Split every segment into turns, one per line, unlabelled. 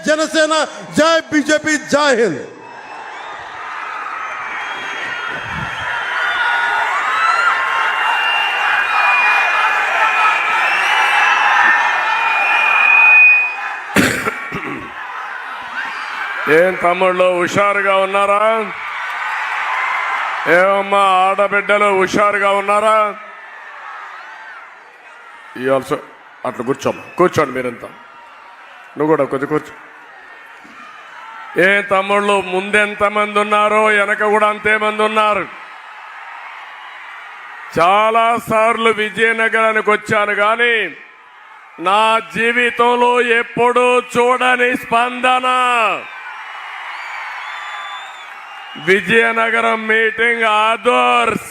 జనసేన, జై బీజేపీ, జై హింద్.
ఏం తమ్ముళ్ళు హుషారుగా ఉన్నారా? ఏమమ్మా ఆడబిడ్డలు హుషారుగా ఉన్నారా? ఆల్సో అట్లా కూర్చోండి మీరంతా. నువ్వు కూడా కొద్ది కూర్చో. ఏం తమ్ముళ్ళు ముందెంతమంది ఉన్నారో వెనక కూడా అంతేమంది ఉన్నారు. చాలా సార్లు విజయనగరానికి వచ్చాను కానీ నా జీవితంలో ఎప్పుడూ చూడని స్పందన. విజయనగరం మీటింగ్ ఆదర్శ్.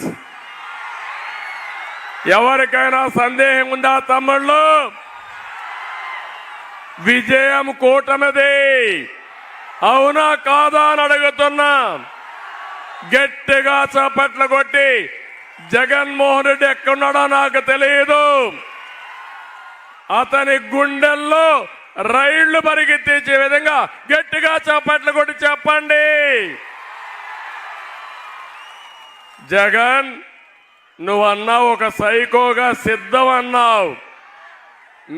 ఎవరికైనా సందేహం ఉందా తమ్ముళ్ళు? విజయం కూటమిది, అవునా కాదా అని అడుగుతున్నా. గట్టిగా చప్పట్లు కొట్టి జగన్మోహన్ రెడ్డి ఎక్కడున్నాడో నాకు తెలియదు, అతని గుండెల్లో రైళ్లు పరిగెత్తించే విధంగా గట్టిగా చప్పట్లు కొట్టి చెప్పండి. జగన్, నువ్వన్నావు ఒక సైకోగా సిద్ధం అన్నావు.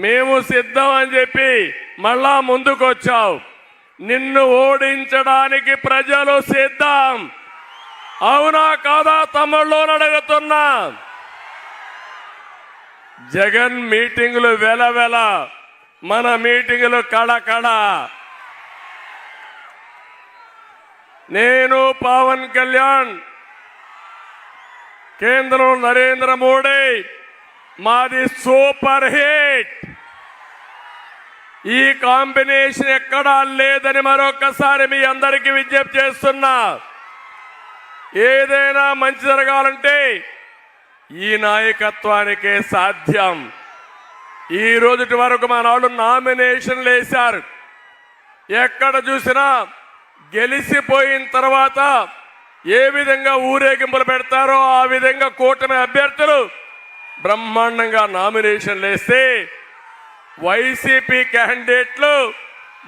మేము సిద్ధం అని చెప్పి మళ్ళా ముందుకొచ్చావు. నిన్ను ఓడించడానికి ప్రజలు సిద్ధం, అవునా కాదా తమ్ముళ్ళు అడుగుతున్నా. జగన్ మీటింగులు వెలవెల, మన మీటింగులు కళకళ. నేను పవన్ కళ్యాణ్, కేంద్రంలో నరేంద్ర మోడీ, మాది సూపర్ హిట్. ఈ కాంబినేషన్ ఎక్కడా లేదని మరొకసారి మీ అందరికీ విజ్ఞప్తి చేస్తున్నా. ఏదైనా మంచి జరగాలంటే ఈ నాయకత్వానికే సాధ్యం. ఈ రోజుటి వరకు మన వాళ్ళు నామినేషన్లు వేశారు. ఎక్కడ చూసినా గెలిచిపోయిన తర్వాత ఏ విధంగా ఊరేగింపులు పెడతారో ఆ విధంగా కూటమి అభ్యర్థులు బ్రహ్మాండంగా నామినేషన్లు వేస్తే వైసీపీ క్యాండిడేట్లు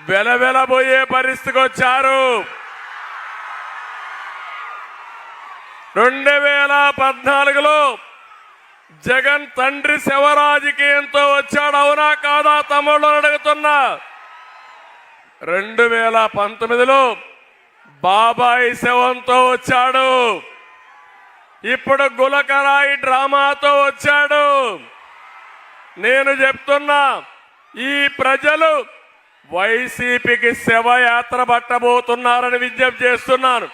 వెలవెలబోయే పరిస్థితికి వచ్చారు. 2014లో జగన్ తండ్రి శివరాజకీయంతో వచ్చాడు, అవునా కాదా తమ్ముళ్ళు అడుగుతున్నా. 2019లో బాబాయి శవంతో వచ్చాడు, ఇప్పుడు గులకరాయి డ్రామాతో వచ్చాడు. నేను చెప్తున్నా, ఈ ప్రజలు వైసీపీకి శవయాత్ర పట్టబోతున్నారని విజ్ఞప్తి చేస్తున్నాను.